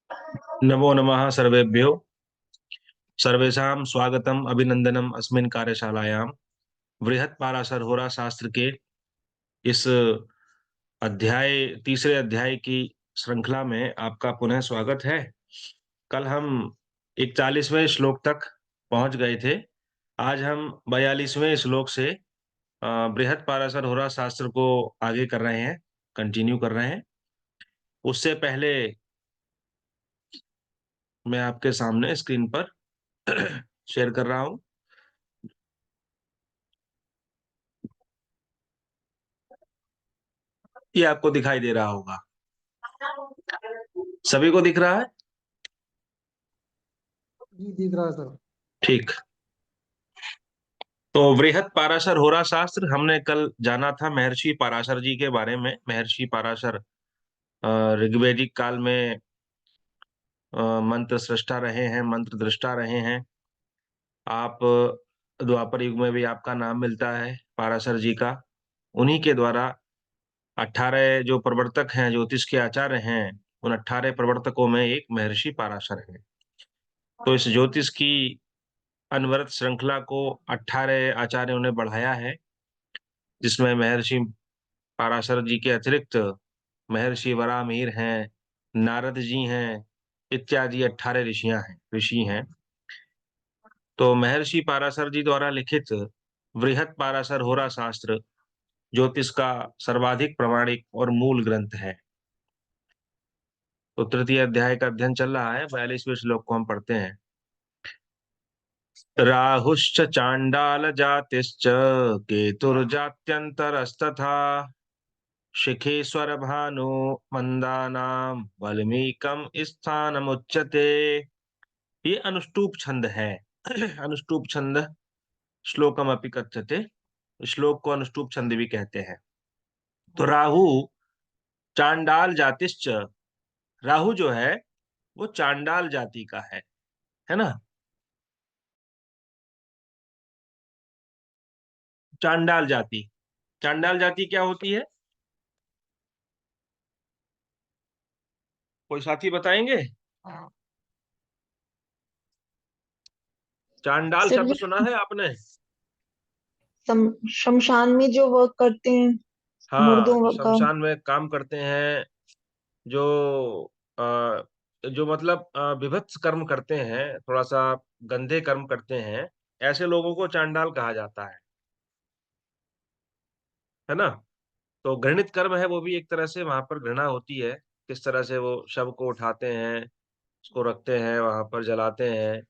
नमो नमः सर्वेभ्यो। सर्वेषां स्वागतम अभिनंदनम अस्मिन् कार्यशालायां। बृहत् पाराशर होरा शास्त्र के इस तीसरे अध्याय की श्रृंखला में आपका पुनः स्वागत है। कल हम 41वें श्लोक तक पहुंच गए थे। आज हम 42वें श्लोक से बृहत् पाराशर होरा शास्त्र को आगे कर रहे हैं, कंटिन्यू कर रहे हैं। उससे पहले मैं आपके सामने स्क्रीन पर शेयर कर रहा हूं। ये आपको दिखाई दे रहा होगा, सभी को दिख रहा है? जी दिख रहा है सर। ठीक। तो वृहत पाराशर होरा शास्त्र हमने कल जाना था महर्षि पाराशर जी के बारे में। महर्षि पाराशर ऋग्वैदिक काल में मंत्र सृष्टा रहे हैं, मंत्र दृष्टा रहे हैं। आप द्वापर युग में भी आपका नाम मिलता है पाराशर जी का। उन्हीं के द्वारा 18 जो प्रवर्तक हैं, ज्योतिष के आचार्य हैं, उन 18 प्रवर्तकों में एक महर्षि पाराशर है। तो इस ज्योतिष की अनवरत श्रृंखला को 18 आचार्यों ने बढ़ाया है, जिसमें महर्षि पाराशर जी के अतिरिक्त महर्षि वराहमिहिर हैं, नारद जी हैं, इत्यादि 18 ऋषि हैं। तो महर्षि पाराशर जी द्वारा लिखित वृहत पाराशर होरा शास्त्र ज्योतिष का सर्वाधिक प्रामाणिक और मूल ग्रंथ है। तो तृतीय अध्याय का अध्ययन चल रहा है। 42वें श्लोक को हम पढ़ते हैं। राहुश्च चांडाल जातिश्च केतुर्जात्यंतरस्तथा शिखेश्वर भानु मंदानाम वल्मीकम स्थानमुच्यते। ये अनुष्टुप छंद है। अनुष्टुप छंद श्लोकम अपि कथ्यते। श्लोक को अनुष्टुप छंद भी कहते हैं। तो राहु चांडाल जातिश्च, राहु जो है वो चांडाल जाति का है ना। चांडाल जाति, चांडाल जाति क्या होती है? कोई साथी बताएंगे? चांडाल सर शब्द ये सुना है आपने? शमशान में जो वर्क करते हैं, हाँ, जो मुर्दों का। शमशान में काम करते हैं, जो जो मतलब विभत्स कर्म करते हैं, थोड़ा सा गंदे कर्म करते हैं, ऐसे लोगों को चांडाल कहा जाता है ना। तो घृणित कर्म है वो भी एक तरह से, वहां पर घृणा होती है। किस तरह से वो शव को उठाते हैं, उसको रखते हैं, वहां पर जलाते हैं,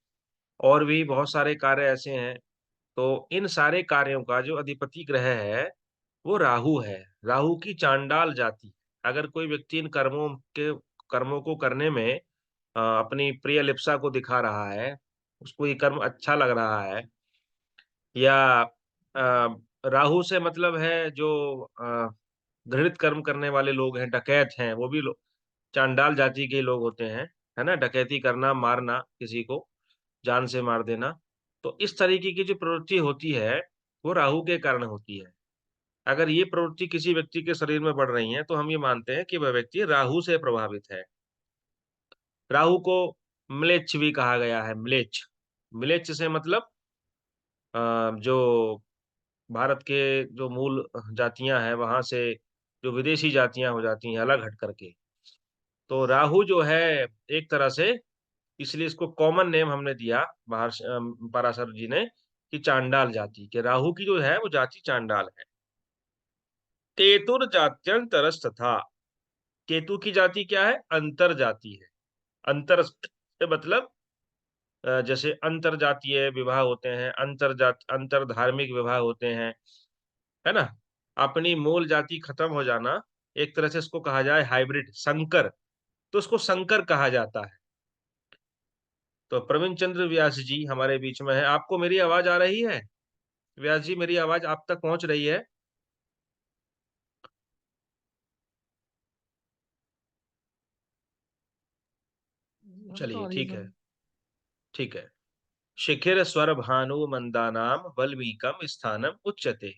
और भी बहुत सारे कार्य ऐसे हैं। तो इन सारे कार्यों का जो अधिपति ग्रह है वो राहु है। राहु की चांडाल जाति। अगर कोई व्यक्ति इन कर्मों को करने में अपनी प्रिय लिप्सा को दिखा रहा है, उसको ये कर्म अच्छा लग रहा है, या राहु से मतलब है जो घृणित कर्म करने वाले लोग हैं, डकैत हैं, वो भी चांडाल जाति के लोग होते हैं, है ना। डकैती करना, मारना, किसी को जान से मार देना। तो इस तरीके की जो प्रवृत्ति होती है वो राहु के कारण होती है। अगर ये प्रवृत्ति किसी व्यक्ति के शरीर में बढ़ रही है तो हम ये मानते हैं कि वह व्यक्ति राहु से प्रभावित है। राहु को म्लेच्छ भी कहा गया है। म्लेच्छ, म्लेच्छ से मतलब जो भारत के जो मूल जातियां हैं वहां से जो विदेशी जातियां हो जाती हैं अलग हट करके। तो राहु जो है एक तरह से, इसलिए इसको कॉमन नेम हमने दिया बाहर पराशर जी ने, कि चांडाल जाति के राहु की जो है वो जाति चांडाल है। केतुर जात्यंतरस्त था। केतु की जाति क्या है? अंतर जाति है। अंतर से मतलब जैसे अंतर जातीय विवाह होते हैं, अंतर धार्मिक विवाह होते हैं, है ना। अपनी मूल जाति खत्म हो जाना, एक तरह से इसको कहा जाए हाइब्रिड, संकर, तो उसको संकर कहा जाता है। तो प्रवीण चंद्र व्यास जी हमारे बीच में है। आपको मेरी आवाज आ रही है? व्यास जी, मेरी आवाज आप तक पहुंच रही है? जी हमको चलिए आ रही है ठीक सर। है। ठीक है। शिखिर स्वर भानु मंदानाम वल्मीकम स्थानम उच्यते।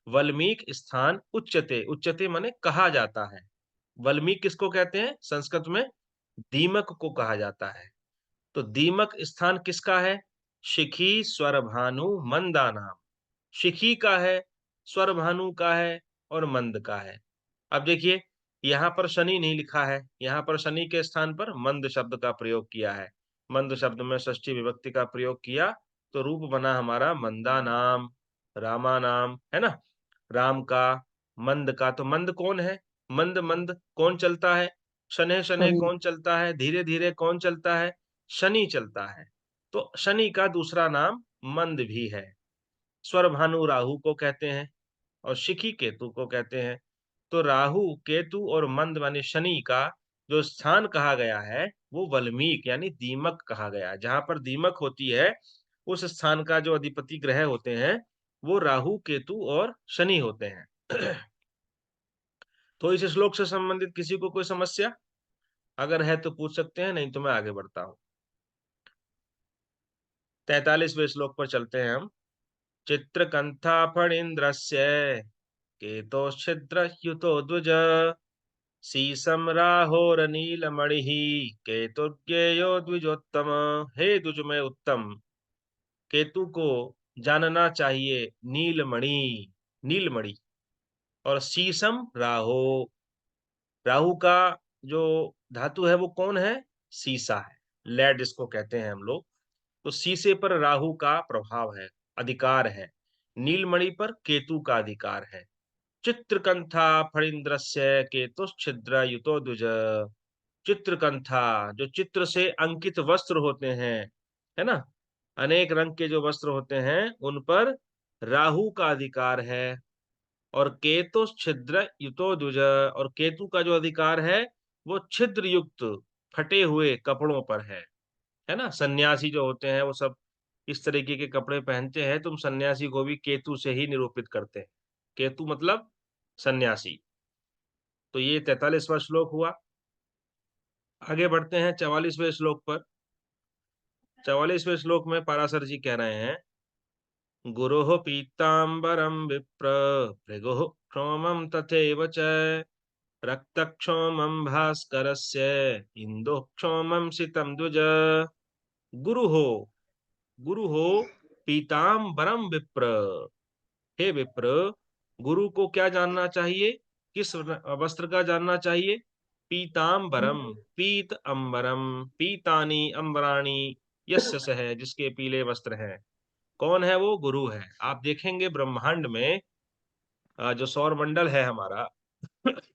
वल्मीक स्थान उच्यते, उच्यते माने कहा जाता है। वल्मीक किसको कहते हैं संस्कृत में? दीमक को कहा जाता है। तो दीमक स्थान किसका है? शिखी स्वरभानु मंदा नाम। शिखी का है, स्वरभानु का है और मंद का है। अब देखिए, यहाँ पर शनि नहीं लिखा है, यहाँ पर शनि के स्थान पर मंद शब्द का प्रयोग किया है। मंद शब्द में षष्ठी विभक्ति का प्रयोग किया तो रूप बना हमारा मंदा नाम, रामा नाम, है ना? राम का, मंद का। तो मंद कौन है? मंद मंद कौन चलता है? शनैः शनैः शनि। कौन चलता है? धीरे धीरे कौन चलता है? शनि चलता है। तो शनि का दूसरा नाम मंद भी है। स्वरभानु राहु को कहते हैं और शिखी केतु को कहते हैं। तो राहु, केतु और मंद माने शनि का जो स्थान कहा गया है वो वल्मीक यानी दीमक कहा गया है। जहां पर दीमक होती है उस स्थान का जो अधिपति ग्रह होते हैं वो राहु, केतु और शनि होते हैं। तो इस श्लोक से संबंधित किसी को कोई समस्या अगर है तो पूछ सकते हैं, नहीं तो मैं आगे बढ़ता हूँ। 43वें श्लोक पर चलते हैं हम। चित्रकंथा फणीन्द्रस्य केतोश्छिद्रयुतो द्विज सीसम राहोरनीलमणिः केतुर्ज्ञेयो द्विजोत्तम। हे द्विज में उत्तम, केतु को जानना चाहिए नीलमणि, नीलमणि। और सीसम राहो, राहु का जो धातु है वो कौन है? सीसा है, लेड इसको कहते हैं हम लोग। तो सीसे पर राहु का प्रभाव है, अधिकार है। नीलमणि पर केतु का अधिकार है। चित्रकंथा फणीन्द्रस्य केतुश्छिद्र युतो द्विज। चित्रकंथा, जो चित्र से अंकित वस्त्र होते हैं, है ना? अनेक रंग के जो वस्त्र होते हैं उन पर राहु का अधिकार है। और केतु छिद्र युतो द्विज, और केतु का जो अधिकार है वो छिद्र युक्त फटे हुए कपड़ों पर है ना? सन्यासी जो होते हैं वो सब इस तरीके के कपड़े पहनते हैं। तुम सन्यासी को भी केतु से ही निरूपित करते हैं। केतु मतलब सन्यासी। तो ये 43वां श्लोक हुआ। आगे बढ़ते हैं 44वें श्लोक पर। 44वें श्लोक में पराशर जी कह रहे हैं, गुरोः पीताम्बरं विप्र भृगुः क्षोमं तथैव च रक्तक्षोमं भास्करस्य इंदुः क्षोमं सितं द्विज। गुरु हो, गुरु हो पीताम्बरम विप्र। हे विप्र, गुरु को क्या जानना चाहिए? किस वस्त्र का जानना चाहिए? पीताम्बरम, पीत अंबरम, पीतानी अंबराणी यस्य सह, जिसके पीले वस्त्र हैं। कौन है वो? गुरु है। आप देखेंगे ब्रह्मांड में जो सौर मंडल है हमारा,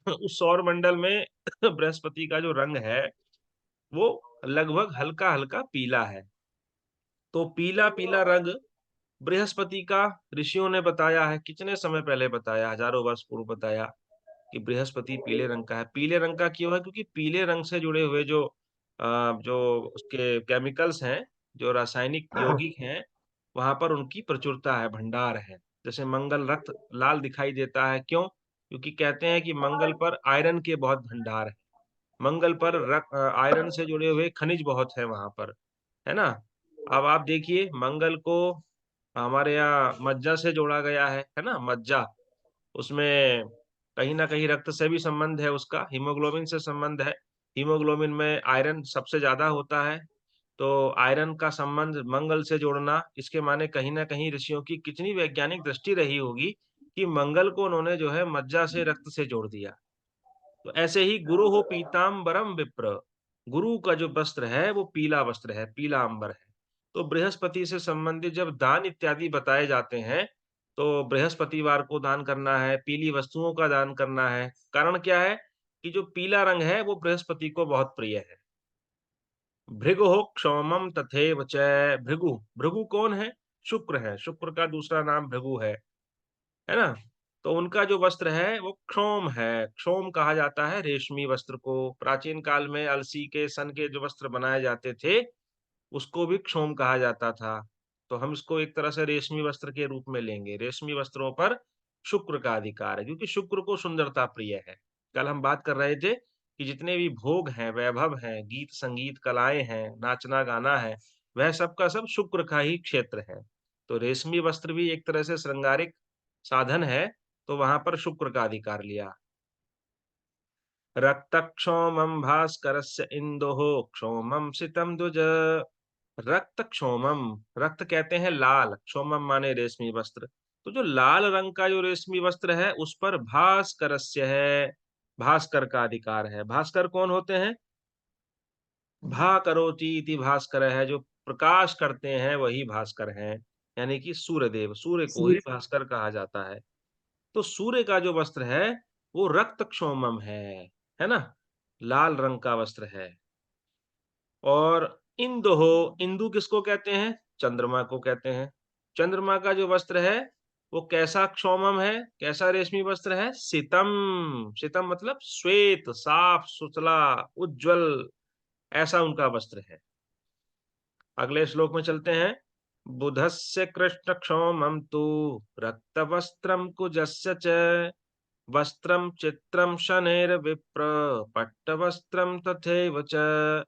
उस सौर मंडल में बृहस्पति का जो रंग है वो लगभग हल्का हल्का पीला है। तो पीला पीला रंग बृहस्पति का ऋषियों ने बताया है, कितने समय पहले बताया, हजारों वर्ष पूर्व बताया कि बृहस्पति पीले रंग का है। पीले रंग का क्यों है? क्योंकि पीले रंग से जुड़े हुए जो उसके केमिकल्स हैं, जो रासायनिक यौगिक हैं, वहां पर उनकी प्रचुरता है, भंडार है। जैसे मंगल रक्त लाल दिखाई देता है, क्यों? क्योंकि कहते हैं कि मंगल पर आयरन के बहुत भंडार है। मंगल पर आयरन से जुड़े हुए खनिज बहुत है वहां पर, है ना? अब आप देखिए, मंगल को हमारे यहाँ मज्जा से जोड़ा गया है ना? मज्जा, उसमें कहीं ना कहीं रक्त से भी संबंध है, उसका हीमोग्लोबिन से संबंध है। हीमोग्लोबिन में आयरन सबसे ज्यादा होता है। तो आयरन का संबंध मंगल से जोड़ना, इसके माने कहीं ना कहीं ऋषियों की कितनी वैज्ञानिक दृष्टि रही होगी कि मंगल को उन्होंने जो है मज्जा से, रक्त से जोड़ दिया। तो ऐसे ही गुरु हो पीताम्बरम विप्र, गुरु का जो वस्त्र है वो पीला वस्त्र है, पीला अंबर है। तो बृहस्पति से संबंधित जब दान इत्यादि बताए जाते हैं तो बृहस्पतिवार को दान करना है, पीली वस्तुओं का दान करना है। कारण क्या है? कि जो पीला रंग है वो बृहस्पति को बहुत प्रिय है। भृगु क्षौमम तथैव च। भृगु, भृगु कौन है? शुक्र है, शुक्र का दूसरा नाम भृगु है ना? तो उनका जो वस्त्र है वो क्षोम है। क्षोम कहा जाता है रेशमी वस्त्र को। प्राचीन काल में अलसी के, सन के जो वस्त्र बनाए जाते थे उसको भी क्षोम कहा जाता था। तो हम इसको एक तरह से रेशमी वस्त्र के रूप में लेंगे। रेशमी वस्त्रों पर शुक्र का अधिकार है, क्योंकि शुक्र को सुंदरता प्रिय है। कल हम बात कर रहे थे कि जितने भी भोग हैं, वैभव हैं, गीत संगीत कलाएं हैं, नाचना गाना है, वह सब का सब शुक्र का ही क्षेत्र है। तो रेशमी वस्त्र भी एक तरह से श्रृंगारिक साधन है, तो वहां पर शुक्र का अधिकार लिया। रक्तक्षोमं भास्करस्य इंदोः क्षोमं सितम द्विज। रक्त क्षोमम, रक्त कहते हैं लाल, क्षोमम माने रेशमी वस्त्र। तो जो लाल रंग का जो रेशमी वस्त्र है उस पर भास्करस्य है, भास्कर का अधिकार है। भास्कर कौन होते हैं? भा करोति इति भास्कर है, जो प्रकाश करते हैं वही भास्कर हैं, यानी कि सूर्य देव, सूर्य को ही भास्कर कहा जाता है। तो सूर्य का जो वस्त्र है वो रक्त क्षोमम है ना, लाल रंग का वस्त्र है। और इंदु हो, इंदु किसको कहते हैं? चंद्रमा को कहते हैं। चंद्रमा का जो वस्त्र है वो कैसा क्षोमम है, कैसा रेशमी वस्त्र है? सितम, सितम मतलब श्वेत, साफ सुथरा, उज्जवल, ऐसा उनका वस्त्र है। अगले श्लोक में चलते हैं। बुधस्य कृष्ण क्षोमम तु रक्त वस्त्रम कुजस्य च वस्त्रम चित्रम शनेर विप्र पट्ट वस्त्रम तथैव च।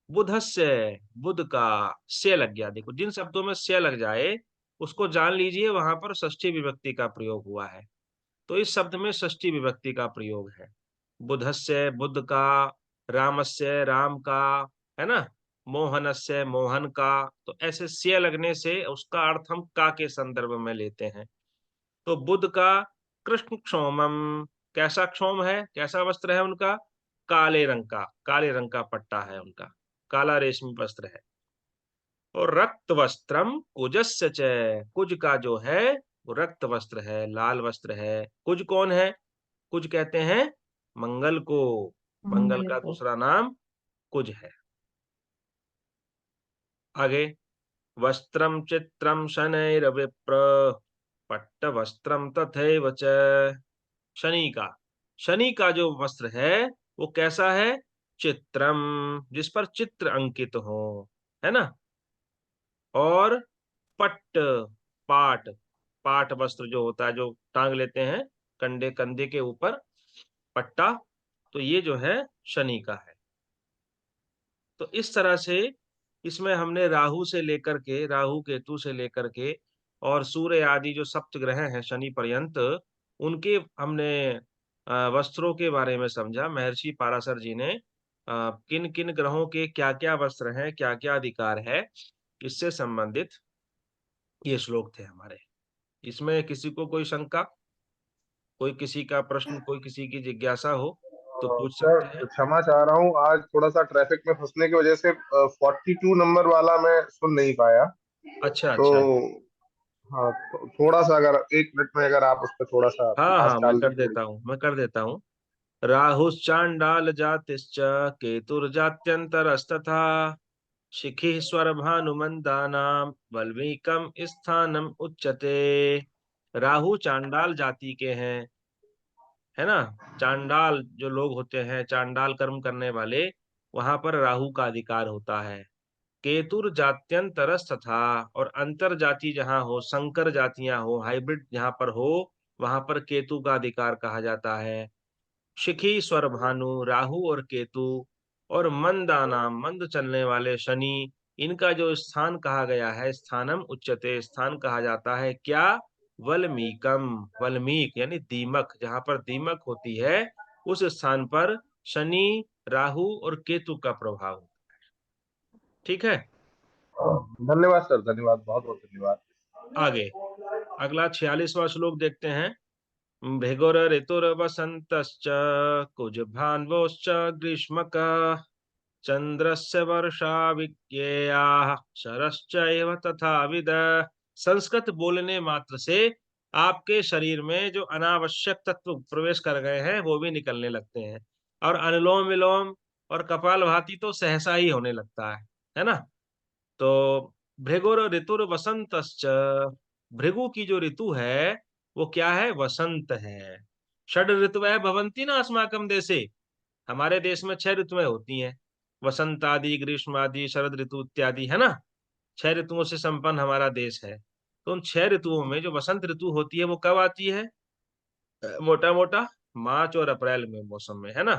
बुधस्य, बुध का, से लग गया। देखो जिन शब्दों में से लग जाए उसको जान लीजिए वहां पर षष्ठी विभक्ति का प्रयोग हुआ है। तो इस शब्द में षष्ठी विभक्ति का प्रयोग है। बुधस्य, बुध का, रामस्य, राम का, है ना, मोहनस्य, मोहन का। तो ऐसे से लगने से उसका अर्थ हम का के संदर्भ में लेते हैं। तो बुध का कृष्ण क्षोमम, कैसा क्षोम है, कैसा वस्त्र है उनका? काले रंग का, काले रंग का पट्टा है उनका, काला रेशमी वस्त्र है। और रक्त वस्त्रम कुजस्य च, कुज का जो है वो रक्त वस्त्र है, लाल वस्त्र है। कुज कौन है? कुज कहते हैं मंगल को, मंगल मंगल का को। दूसरा नाम कुज है। आगे, वस्त्रम चित्रम शनैर्विप्र पट्ट वस्त्रम तथैव च। शनि का, शनि का जो वस्त्र है वो कैसा है? चित्रम, जिस पर चित्र अंकित हो, है ना। और पट्ट, पाट, पाट वस्त्र जो होता है, जो टांग लेते हैं कंधे, कंधे के ऊपर पट्टा, तो ये जो है शनि का है। तो इस तरह से इसमें हमने राहु से लेकर के, राहु केतु से लेकर के और सूर्य आदि जो सप्त ग्रह हैं शनि पर्यंत, उनके हमने वस्त्रों के बारे में समझा। महर्षि पाराशर जी ने किन किन ग्रहों के क्या क्या वस्त्र हैं, क्या क्या अधिकार है, इससे संबंधित ये श्लोक थे हमारे। इसमें किसी को कोई शंका, कोई किसी का प्रश्न, कोई किसी की जिज्ञासा हो तो पूछ सर सकते हैं। क्षमा चाह रहा हूँ, आज थोड़ा सा ट्रैफिक में फंसने की वजह से 42 नंबर वाला मैं सुन नहीं पाया। अच्छा तो अच्छा। हाँ, थोड़ा सा अगर 1 मिनट में अगर आप उस पर थोड़ा सा हाँ प्रकाश हाँ, मैं डाल दें कर थोड़ी। देता हूँ, मैं कर देता हूँ। राहुश्चांडाल जातिश्च केतुर्जात्यंतरस्तथा शिखि स्वरभानुमंदानाम वल्मीकम स्थानम उच्यते। राहु चांडाल जाति के हैं, है ना। चांडाल जो लोग होते हैं, चांडाल कर्म करने वाले, वहां पर राहु का अधिकार होता है। केतुर जात्यंतरस तथा, और अंतर जाति जहाँ हो, संकर जातियां हो, हाइब्रिड जहाँ पर हो, वहां पर केतु का अधिकार कहा जाता है। शिखी स्वर भानु, राहु और केतु, और मंदानाम, मंद चलने वाले शनि, इनका जो स्थान कहा गया है, स्थानम उच्चते, स्थान कहा जाता है क्या? वल्मीकम, वल्मीक यानी दीमक, जहां पर दीमक होती है उस स्थान पर शनि, राहु और केतु का प्रभाव। ठीक है। धन्यवाद सर, धन्यवाद, बहुत बहुत धन्यवाद। आगे अगला 46वां श्लोक देखते हैं। भृगुर ऋतुर्वसन्तश्च कुजभान्वोश्च ग्रीष्मकः चंद्रस्य वर्षा विज्ञेयाः शरश्चैव तथाविद। संस्कृत बोलने मात्र से आपके शरीर में जो अनावश्यक तत्व प्रवेश कर गए हैं वो भी निकलने लगते हैं, और अनुलोम विलोम और कपालभाति तो सहसा ही होने लगता है ना। तो भृगुर ऋतुर वसंतश्च, भृगु की जो ऋतु है वो क्या है? वसंत है। षड ऋतवः भवन्ति ना अस्माकं देशे, हमारे देश में 6 ऋतुएं होती हैं, वसंत आदि, ग्रीष्म आदि, शरद ऋतु इत्यादि, है ना। 6 ऋतुओं से संपन्न हमारा देश है। तो उन 6 ऋतुओं में जो वसंत ऋतु होती है वो कब आती है? मोटा मोटा मार्च और अप्रैल में मौसम में, है ना।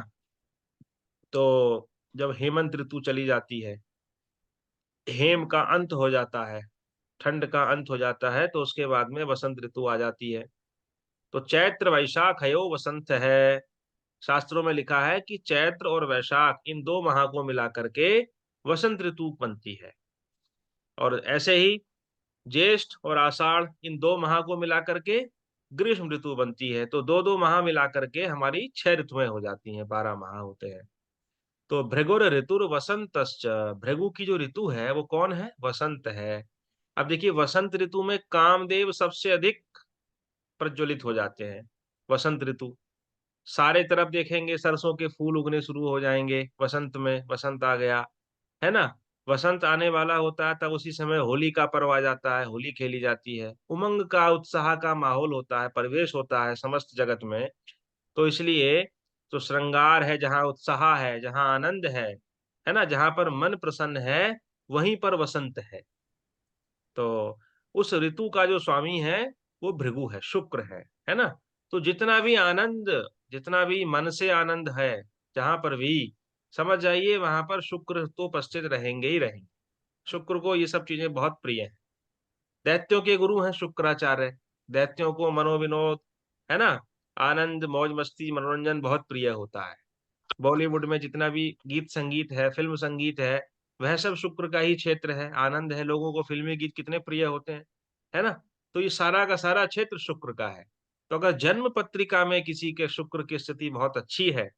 तो जब हेमंत ऋतु चली जाती है, हेम का अंत हो जाता है, ठंड का अंत हो जाता है, तो उसके बाद में वसंत ऋतु आ जाती है। तो चैत्र वैशाख हयो वसंत है, शास्त्रों में लिखा है कि चैत्र और वैशाख इन 2 माह को मिला करके वसंत ऋतु बनती है, और ऐसे ही ज्येष्ठ और आषाढ़ इन 2 माह को मिला करके ग्रीष्म ऋतु बनती है। तो 2-2 माह मिला करके हमारी 6 ऋतुएं हो जाती हैं, 12 माह होते हैं। तो भृगुर ऋतुर वसंतश्च, भृगु की जो ऋतु है वो कौन है? वसंत है। अब देखिए, वसंत ऋतु में कामदेव सबसे अधिक प्रज्वलित हो जाते हैं। वसंत ऋतु, सारे तरफ देखेंगे सरसों के फूल उगने शुरू हो जाएंगे वसंत में, वसंत आ गया, है ना। वसंत आने वाला होता है तब उसी समय होली का पर्व आ जाता है, होली खेली जाती है, उमंग का, उत्साह का माहौल होता है, परिवेश होता है समस्त जगत में। तो इसलिए तो श्रृंगार है, जहाँ उत्साह है, जहाँ आनंद है ना, जहाँ पर मन प्रसन्न है, वहीं पर वसंत तो उस ऋतु का जो स्वामी है वो भृगु है, शुक्र है ना। तो जितना भी आनंद, जितना भी मन से आनंद है, जहां पर भी, समझ जाइए वहां पर शुक्र तो उपस्थित रहेंगे ही रहेंगे। शुक्र को ये सब चीजें बहुत प्रिय है। दैत्यों के गुरु हैं शुक्राचार्य। दैत्यों को मनोविनोद, है ना, आनंद, मौज मस्ती, मनोरंजन बहुत प्रिय होता है। बॉलीवुड में जितना भी गीत संगीत है, फिल्म संगीत वह सब शुक्र का ही क्षेत्र है, आनंद है। लोगों को फिल्मी गीत कितने प्रिय होते हैं, है ना। तो ये सारा का सारा क्षेत्र शुक्र का है। तो अगर जन्म पत्रिका में किसी के शुक्र की स्थिति बहुत अच्छी है,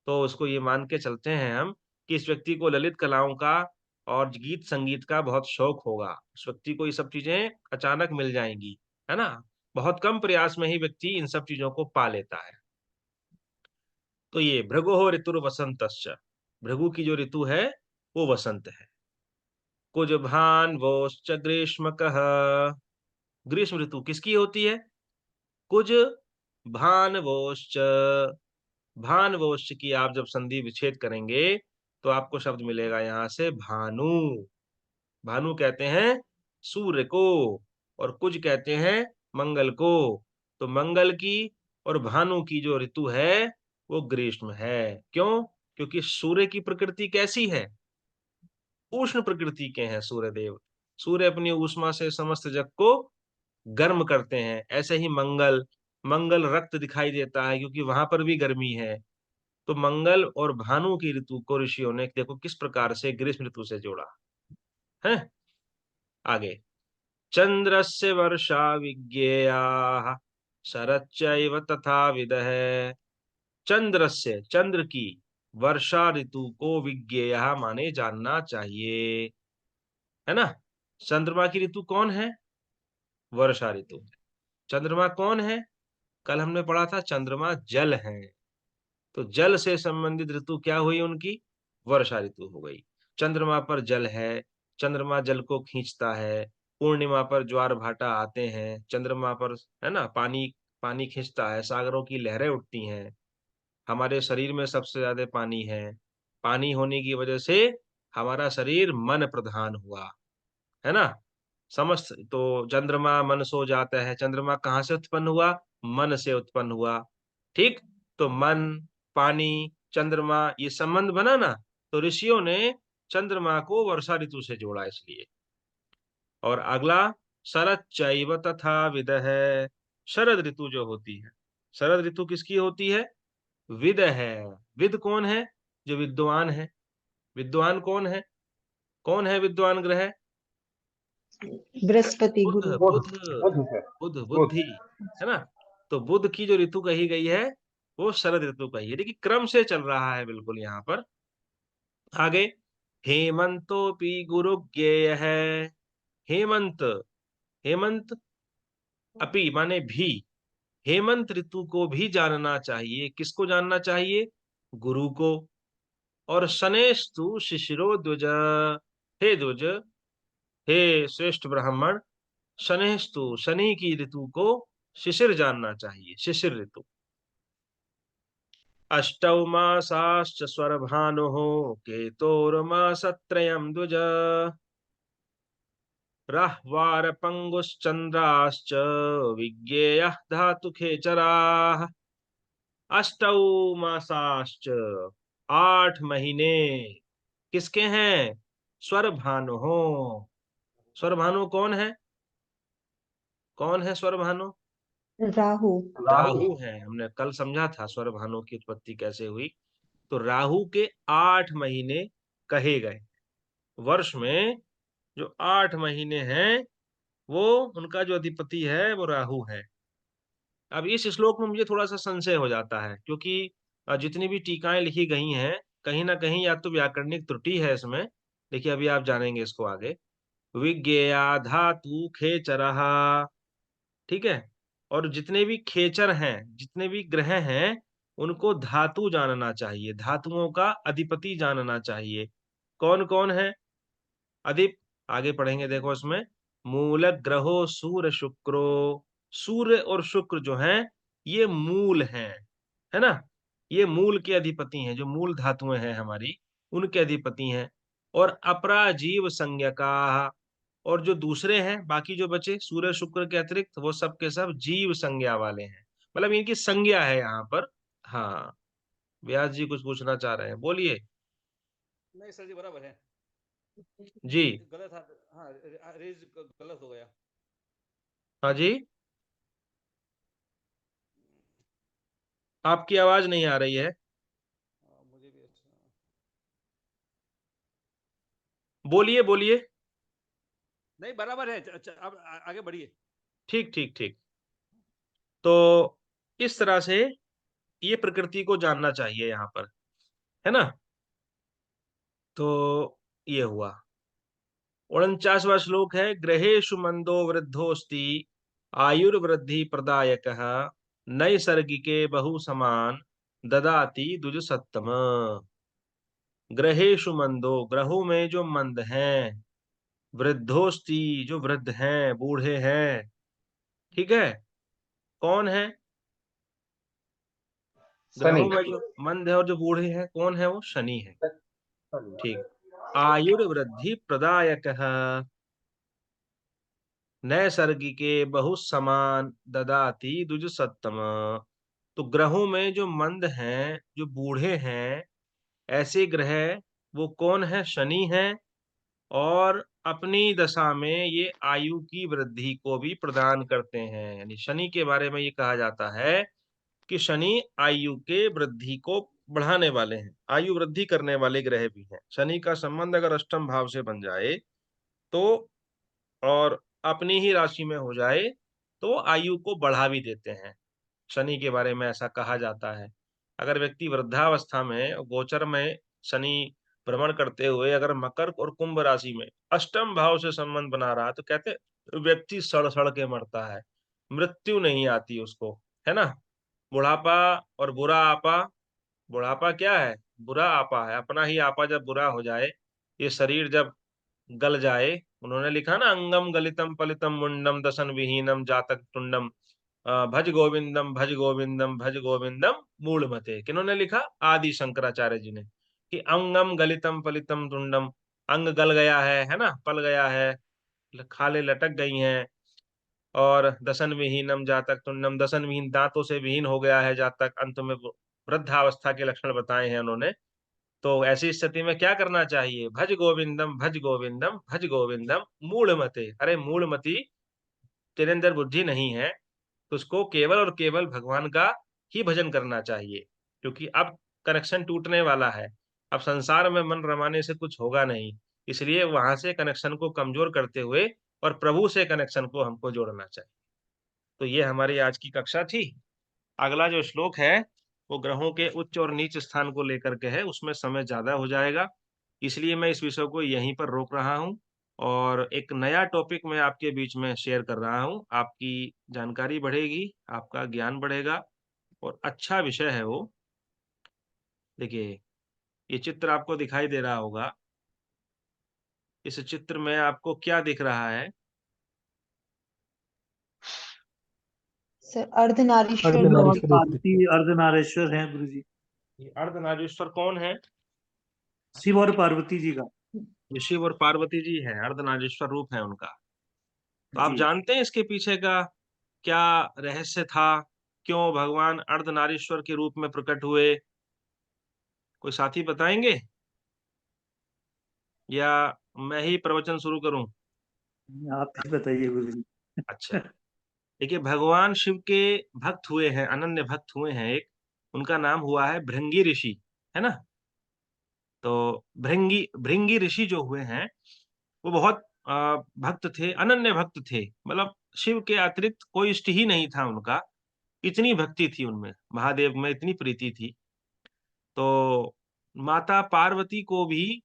तो उसको ये मान के चलते हैं हम कि इस व्यक्ति को ललित कलाओं का और गीत संगीत का बहुत शौक होगा। उस व्यक्ति को ये सब चीजें अचानक मिल जाएंगी, है ना। बहुत कम प्रयास में ही व्यक्ति इन सब चीजों को पा लेता है। तो ये भृगो ऋतुर वसंतश्च, भृगु की जो ऋतु है वो वसंत है। कुज भान वोश्च ग्रीष्मकः, ग्रीष्म ऋतु किसकी होती है? कुज भान वोश्च, भान वोश्च की आप जब संधि विच्छेद करेंगे तो आपको शब्द मिलेगा यहां से भानु। भानु कहते हैं सूर्य को, और कुज कहते हैं मंगल को। तो मंगल की और भानु की जो ऋतु है वो ग्रीष्म है। क्यों? क्योंकि सूर्य की प्रकृति कैसी है? उष्ण प्रकृति के हैं सूर्य देव। सूर्य अपनी ऊष्मा से समस्त जग को गर्म करते हैं। ऐसे ही मंगल, मंगल रक्त दिखाई देता है क्योंकि वहां पर भी गर्मी है। तो मंगल और भानु की ऋतु को ऋषियों ने देखो किस प्रकार से ग्रीष्म ऋतु से जोड़ा है। आगे, चंद्रस्य वर्षा विज्ञेया शरच्चैव तथा विदः, चंद्रस्य, चंद्र की, वर्षा ऋतु को विज्ञेया माने जानना चाहिए, है ना। चंद्रमा की ऋतु कौन है? वर्षा ऋतु। चंद्रमा कौन है? कल हमने पढ़ा था चंद्रमा जल है। तो जल से संबंधित ऋतु क्या हुई उनकी? वर्षा ऋतु हो गई। चंद्रमा पर जल है, चंद्रमा जल को खींचता है। पूर्णिमा पर ज्वार भाटा आते हैं चंद्रमा पर, है ना। पानी, पानी खींचता है, सागरों की लहरें उठती हैं। हमारे शरीर में सबसे ज्यादा पानी है। पानी होने की वजह से हमारा शरीर मन प्रधान हुआ, है ना। समस्त तो चंद्रमा मन सो जाता है, चंद्रमा कहाँ से उत्पन्न हुआ? मन से उत्पन्न हुआ। ठीक। तो मन, पानी, चंद्रमा, ये संबंध बना ना। तो ऋषियों ने चंद्रमा को वर्षा ऋतु से जोड़ा इसलिए। और अगला, शरद चैव तथा विदः, शरद ऋतु जो होती है, शरद ऋतु किसकी होती है? विद है। विद कौन है? जो विद्वान है। विद्वान कौन है? कौन है विद्वान ग्रह? बृहस्पति बुध, गुरु। बुध, बुध, बुध है। बुध, बुध। बुद्धि, है ना। तो बुध की जो ऋतु कही गई है वो शरद ऋतु कही है। देखिए क्रम से चल रहा है बिल्कुल यहाँ पर। आगे, हेमंतोपि गुरु ज्ञेय है। हेमंत, हेमंत अपि माने भी, हेमंत ऋतु को भी जानना चाहिए। किसको जानना चाहिए? गुरु को। और शनेस्तु शिशिरो द्विज, हे द्विज, हे श्रेष्ठ ब्राह्मण, शनेस्तु, शनि की ऋतु को शिशिर जानना चाहिए, शिशिर ऋतु। अष्टौ मासाश्च स्वर्भानुः केतोर्मासत्रयम् द्विज, राह्वार पंगुश्चंद्राश्च विज्ञेयः धातुखेचराः। अष्टौ मासाश्च, 8 महीने किसके हैं? स्वरभानु हो। स्वरभानु कौन है? कौन है स्वरभानु? राहु। राहु है। हमने कल समझा था स्वर भानु की उत्पत्ति कैसे हुई। तो राहु के 8 महीने कहे गए। वर्ष में जो 8 महीने हैं वो उनका जो अधिपति है वो राहु है। अब इस श्लोक में मुझे थोड़ा सा संशय हो जाता है, क्योंकि जितनी भी टीकाएं लिखी गई हैं कहीं ना कहीं या तो व्याकरणिक त्रुटि है इसमें। देखिए अभी आप जानेंगे इसको आगे। विज्ञेया धातु खेचरः, ठीक है। और जितने भी खेचर हैं, जितने भी ग्रह हैं, उनको धातु जानना चाहिए, धातुओं का अधिपति जानना चाहिए। कौन कौन है अधिप, आगे पढ़ेंगे देखो इसमें। मूल ग्रहो सूर्य शुक्रो, सूर्य और शुक्र जो हैं ये मूल हैं, है ना। ये मूल के अधिपति हैं, जो मूल धातुएं हैं हमारी उनके अधिपति हैं। और अपराजीव संज्ञका, और जो दूसरे हैं बाकी जो बचे सूर्य शुक्र के अतिरिक्त वो सब के सब जीव संज्ञा वाले हैं, मतलब इनकी संज्ञा है यहाँ पर। हाँ, व्यास जी कुछ पूछना चाह रहे हैं, बोलिए। नहीं सर जी बराबर है। जी। गलत था। हाँ रेज गलत हो गया। हाँ जी, आपकी आवाज नहीं आ रही है, मुझे भी अच्छा। बोलिए बोलिए। नहीं बराबर है। अच्छा अब आगे बढ़िए। ठीक ठीक ठीक। तो इस तरह से ये प्रकृति को जानना चाहिए यहाँ पर, है ना। तो ये हुआ। 49वां श्लोक है, ग्रहेषु मंदो वृद्धोस्ति आयुर्वृद्धि प्रदायकः नैसर्गिके बहु समान ददाति द्विज सत्तम। ग्रहेषु मंदो, ग्रहों में जो मंद हैं, वृद्धोस्ति जो वृद्ध हैं, बूढ़े हैं, ठीक है। कौन है शनि। ग्रहों में जो मंद है और जो बूढ़े हैं, कौन है वो, शनि है। शनि। ठीक। आयुर्वृद्धि प्रदायकः नैसर्गिके बहु समान ददाति द्विज सत्तम। तो ग्रहों में जो मंद हैं, जो बूढ़े हैं, ऐसे ग्रह वो कौन है, शनि है। और अपनी दशा में ये आयु की वृद्धि को भी प्रदान करते हैं। यानी शनि के बारे में ये कहा जाता है कि शनि आयु के वृद्धि को बढ़ाने वाले हैं, आयु वृद्धि करने वाले ग्रह भी हैं। शनि का संबंध अगर अष्टम भाव से बन जाए तो, और अपनी ही राशि में हो जाए, तो आयु को बढ़ा भी देते हैं। शनि के बारे में ऐसा कहा जाता है। अगर व्यक्ति वृद्धावस्था में गोचर में शनि भ्रमण करते हुए अगर मकर और कुंभ राशि में अष्टम भाव से संबंध बना रहा, तो कहते व्यक्ति सड़ सड़ के मरता है, मृत्यु नहीं आती उसको, है ना। बुढ़ापा और बुरा आपा, बुढ़ापा क्या है, बुरा आपा है। अपना ही आपा जब बुरा हो जाए, ये शरीर जब गल जाए, उन्होंने लिखा ना, अंगम गलितम पलितम मुंडम दसन विहीनम जातक टुंडम भज गोविंदम भज गोविंदम भज गोविंदम मूढ़मते। किन्होंने लिखा, आदि शंकराचार्य जी ने, कि अंगम गलितम पलितम टुंडम, अंग गल गया है ना, पल गया है, खाले लटक गई हैं। और दसन विहीनम जातक टुंडम, दसन विहीन, दांतों से विहीन हो गया है जातक, अंत में वृद्धावस्था के लक्षण बताए हैं उन्होंने। तो ऐसी स्थिति में क्या करना चाहिए, भज गोविंदम भज गोविंदम भज गोविंदम मूढ़मते। अरे मूढ़मती, तेरे अंदर बुद्धि नहीं है, तो उसको केवल और केवल भगवान का ही भजन करना चाहिए। क्योंकि अब कनेक्शन टूटने वाला है, अब संसार में मन रमाने से कुछ होगा नहीं। इसलिए वहां से कनेक्शन को कमजोर करते हुए और प्रभु से कनेक्शन को हमको जोड़ना चाहिए। तो ये हमारी आज की कक्षा थी। अगला जो श्लोक है वो ग्रहों के उच्च और नीच स्थान को लेकर के है, उसमें समय ज्यादा हो जाएगा, इसलिए मैं इस विषय को यहीं पर रोक रहा हूँ। और एक नया टॉपिक मैं आपके बीच में शेयर कर रहा हूँ, आपकी जानकारी बढ़ेगी, आपका ज्ञान बढ़ेगा, और अच्छा विषय है वो। देखिए, ये चित्र आपको दिखाई दे रहा होगा। इस चित्र में आपको क्या दिख रहा है? सर अर्धनारीश्वर अर्धनारीश्वर ग्रह। युक्त। पार्वती अर्धनारेश्वर है गुरु जी। ये अर्धनारीश्वर कौन है? शिव और पार्वती जी का। ये शिव और पार्वती जी हैं, अर्धनारीश्वर रूप है उनका। तो आप जी जानते हैं इसके पीछे का क्या रहस्य था, क्यों भगवान अर्धनारीश्वर के रूप में प्रकट हुए? कोई साथी बताएंगे, या मैं ही प्रवचन शुरू करूं? आप ही बताइए गुरु जी। अच्छा, देखिए भगवान शिव के भक्त हुए हैं, अनन्य भक्त हुए हैं एक, उनका नाम हुआ है भृंगी ऋषि, है ना? तो भृंगी भृंगी ऋषि जो हुए हैं, वो बहुत भक्त थे, अनन्य भक्त थे। मतलब शिव के अतिरिक्त कोई इष्ट ही नहीं था उनका, इतनी भक्ति थी उनमें, महादेव में इतनी प्रीति थी। तो माता पार्वती को भी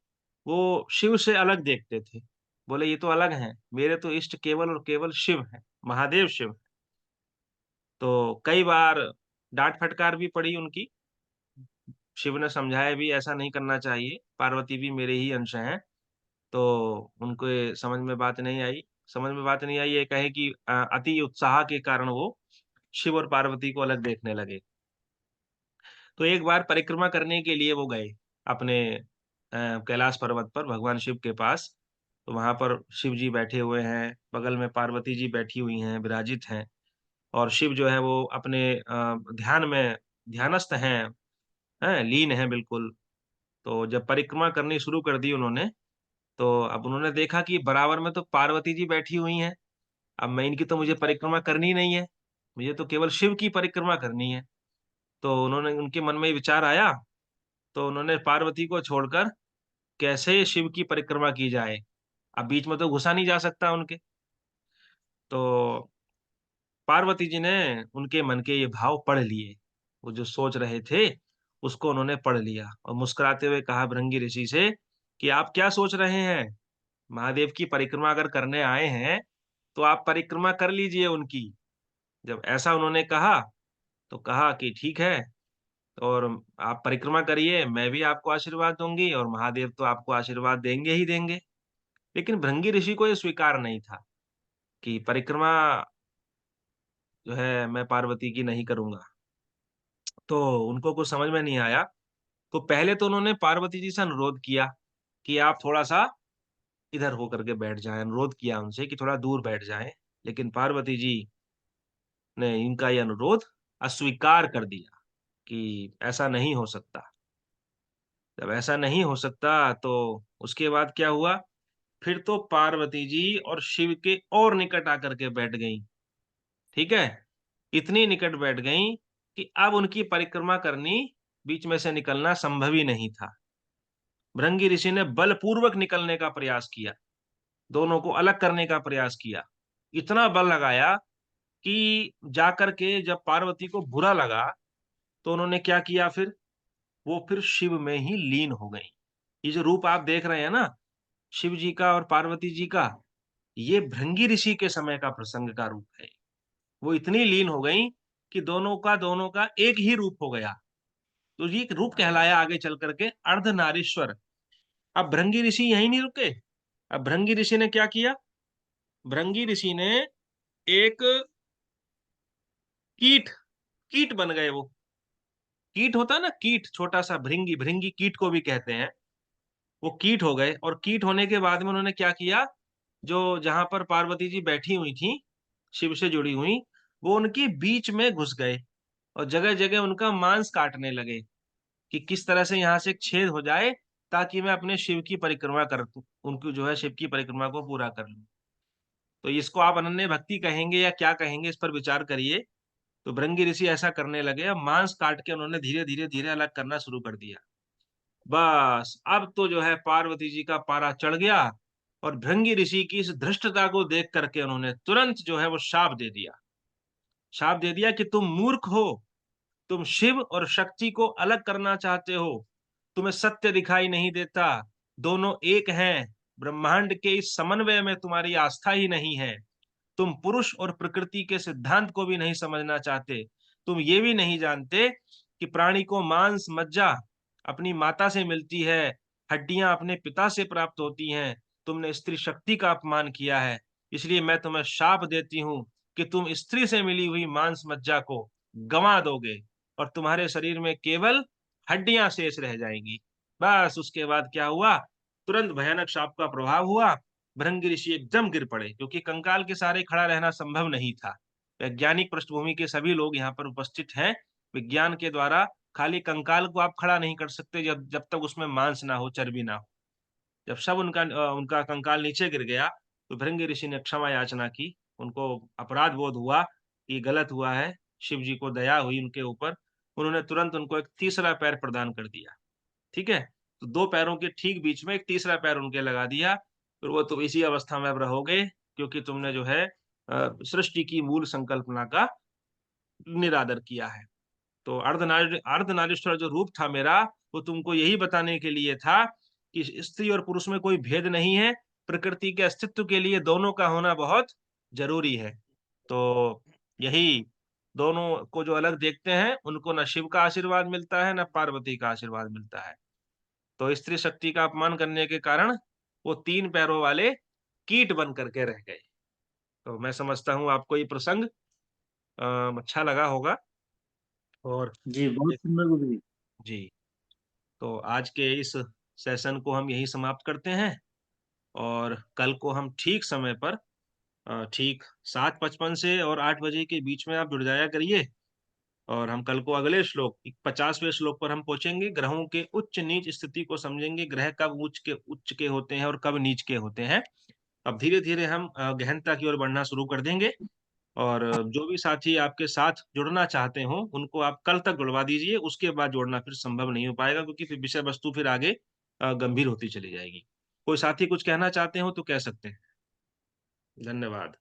वो शिव से अलग देखते थे। बोले ये तो अलग हैं, मेरे तो इष्ट केवल और केवल शिव हैं, महादेव शिव हैं। तो कई बार डाँट फटकार भी पड़ी उनकी, शिव ने समझाया भी ऐसा नहीं करना चाहिए, पार्वती भी मेरे ही अंश हैं। तो उनको ये समझ में बात नहीं आई। समझ में बात नहीं आई, ये कहें कि अति उत्साह के कारण वो शिव और पार्वती को अलग देखने लगे। तो एक बार परिक्रमा करने के लिए वो गए अपने कैलाश पर्वत पर भगवान शिव के पास। तो वहाँ पर शिव जी बैठे हुए हैं, बगल में पार्वती जी बैठी हुई हैं, विराजित हैं और शिव जो है वो अपने ध्यान में ध्यानस्थ हैं, लीन हैं बिल्कुल। तो जब परिक्रमा करनी शुरू कर दी उन्होंने, तो अब उन्होंने देखा कि बराबर में तो पार्वती जी बैठी हुई हैं। अब मैं इनकी तो मुझे परिक्रमा करनी नहीं है, मुझे तो केवल शिव की परिक्रमा करनी है। तो उन्होंने उनके मन में ये विचार आया, तो उन्होंने पार्वती को छोड़कर कैसे शिव की परिक्रमा की जाए? अब बीच में तो घुसा नहीं जा सकता उनके। तो पार्वती जी ने उनके मन के ये भाव पढ़ लिए। वो जो सोच रहे थे, उसको उन्होंने पढ़ लिया और मुस्कुराते हुए कहा भृंगी ऋषि से कि आप क्या सोच रहे हैं? महादेव की परिक्रमा अगर करने आए हैं, तो आप परिक्रमा कर लीजिए उनकी। जब ऐसा उन्होंने कहा, तो कहा कि ठीक है और आप परिक्रमा करिए, मैं भी आपको आशीर्वाद दूँगी और महादेव तो आपको आशीर्वाद देंगे ही देंगे। लेकिन भृंगी ऋषि को ये स्वीकार नहीं था कि परिक्रमा जो है मैं पार्वती की नहीं करूँगा। तो उनको कुछ समझ में नहीं आया। तो पहले तो उन्होंने पार्वती जी से अनुरोध किया कि आप थोड़ा-सा इधर होकर के बैठ जाएँ, अनुरोध किया उनसे कि थोड़ा दूर बैठ जाएँ। लेकिन पार्वती जी ने इनका ये अनुरोध अस्वीकार कर दिया कि ऐसा नहीं हो सकता। जब ऐसा नहीं हो सकता तो उसके बाद क्या हुआ, फिर तो पार्वती जी और शिव के और निकट आकर के बैठ गईं, ठीक है? इतनी निकट बैठ गईं कि अब उनकी परिक्रमा करनी, बीच में से निकलना संभव ही नहीं था। भृंगी ऋषि ने बलपूर्वक निकलने का प्रयास किया, दोनों को अलग करने का प्रयास किया। इतना बल लगाया कि जाकर के जब पार्वती को बुरा लगा, तो उन्होंने क्या किया फिर? वो फिर शिव में ही लीन हो गईं। ये जो रूप आप देख रहे हैं ना, शिव जी का और पार्वती जी का, ये भृंगी ऋषि के समय का प्रसंग का रूप है। वो इतनी लीन हो गईं कि दोनों का एक ही रूप हो गया। तो ये एक रूप कहलाया आगे चल करके अर्धनारीश्वर। अब भृंगी ऋषि यहीं नहीं रुके। अब भृंगी ऋषि ने क्या किया? भृंगी ऋषि ने एक कीट कीट बन गए वो। कीट होता है ना कीट, छोटा-सा भृंगी, भृंगी कीट को भी कहते हैं। वो कीट हो गए और कीट होने के बाद में उन्होंने क्या किया, जो जहाँ पर पार्वती जी बैठी हुई थीं, शिव से जुड़ी हुई, वो उनके बीच में घुस गए और जगह-जगह उनका मांस काटने लगे कि किस तरह से यहाँ से एक छेद हो जाए ताकि मैं अपने शिव की परिक्रमा कर उनकी जो है शिव की परिक्रमा को पूरा कर लूँ। तो इसको आप अनन्य भक्ति कहेंगे या क्या कहेंगे इस पर विचार करिए। तो भृंगी ऋषि ऐसा करने लगे, अब मांस काट के उन्होंने धीरे-धीरे अलग करना शुरू कर दिया। बस अब तो जो है पार्वती जी का पारा चढ़ गया और भृंगी ऋषि की इस धृष्टता को देख करके उन्होंने तुरंत जो है वो शाप दे दिया। शाप दे दिया कि तुम मूर्ख हो, तुम शिव और शक्ति को अलग करना चाहते हो, तुम्हें सत्य दिखाई नहीं देता, दोनों एक हैं, ब्रह्मांड के इस समन्वय में तुम्हारी आस्था ही नहीं है। तुम पुरुष और प्रकृति के सिद्धांत को भी नहीं समझना चाहते। तुम ये भी नहीं जानते कि प्राणी को मांस, मज्जा अपनी माता से मिलती है, हड्डियाँ अपने पिता से प्राप्त होती हैं। तुमने स्त्री शक्ति का अपमान किया है, इसलिए मैं तुम्हें शाप देती हूँ कि तुम स्त्री से मिली हुई मांस मज्जा को गँवा दोगे और तुम्हारे शरीर में केवल हड्डियाँ शेष रह जाएँगी। बस उसके बाद क्या हुआ, तुरंत भयानक शाप का प्रभाव हुआ। भृंगी ऋषि एकदम गिर पड़े क्योंकि कंकाल के सहारे खड़ा रहना संभव नहीं था। वैज्ञानिक पृष्ठभूमि के सभी लोग यहाँ पर उपस्थित हैं। विज्ञान के द्वारा खाली कंकाल को आप खड़ा नहीं कर सकते जब जब तक उसमें मांस ना हो, चर्बी ना हो। जब सब उनका कंकाल नीचे गिर गया, तो भृंगी ऋषि ने क्षमा याचना की। उनको अपराध बोध हुआ कि गलत हुआ है, शिव जी को दया हुई उनके ऊपर, उन्होंने तुरंत उनको एक तीसरा पैर प्रदान कर दिया। ठीक है? तो 2 पैरों के ठीक बीच में एक तीसरा पैर उनके लगा दिया, फिर वो तुम इसी अवस्था में अब रहोगे क्योंकि तुमने जो है सृष्टि की मूल संकल्पना का निरादर किया है। तो अर्धनारीश्वर जो रूप था मेरा, वो तुमको यही बताने के लिए था कि स्त्री और पुरुष में कोई भेद नहीं है, प्रकृति के अस्तित्व के लिए दोनों का होना बहुत ज़रूरी है। तो यही दोनों को जो अलग देखते हैं, उनको ना शिव का आशीर्वाद मिलता है, ना पार्वती का आशीर्वाद मिलता है। तो स्त्री शक्ति का अपमान करने के कारण वो 3 पैरों वाले कीट बन करके रह गए। तो मैं समझता हूँ आपको ये प्रसंग अच्छा लगा होगा और जी बहुत सुंदर गुरुजी। जी, तो आज के इस सेशन को हम यहीं समाप्त करते हैं और कल को हम ठीक समय पर ठीक 7:55 से और 8 बजे के बीच में आप जुड़ जाया करिए और हम कल को अगले श्लोक 50वें श्लोक पर हम पहुँचेंगे। ग्रहों के उच्च-नीच स्थिति को समझेंगे, ग्रह कब उच्च के होते हैं और कब नीच के होते हैं। अब धीरे-धीरे हम गहनता की ओर बढ़ना शुरू कर देंगे और जो भी साथी आपके साथ जुड़ना चाहते हों, उनको आप कल तक जुड़वा दीजिए, उसके बाद जोड़ना फिर संभव नहीं हो पाएगा क्योंकि फिर विषय वस्तु फिर आगे गंभीर होती चली जाएगी। कोई साथी कुछ कहना चाहते हो तो कह सकते हैं। धन्यवाद।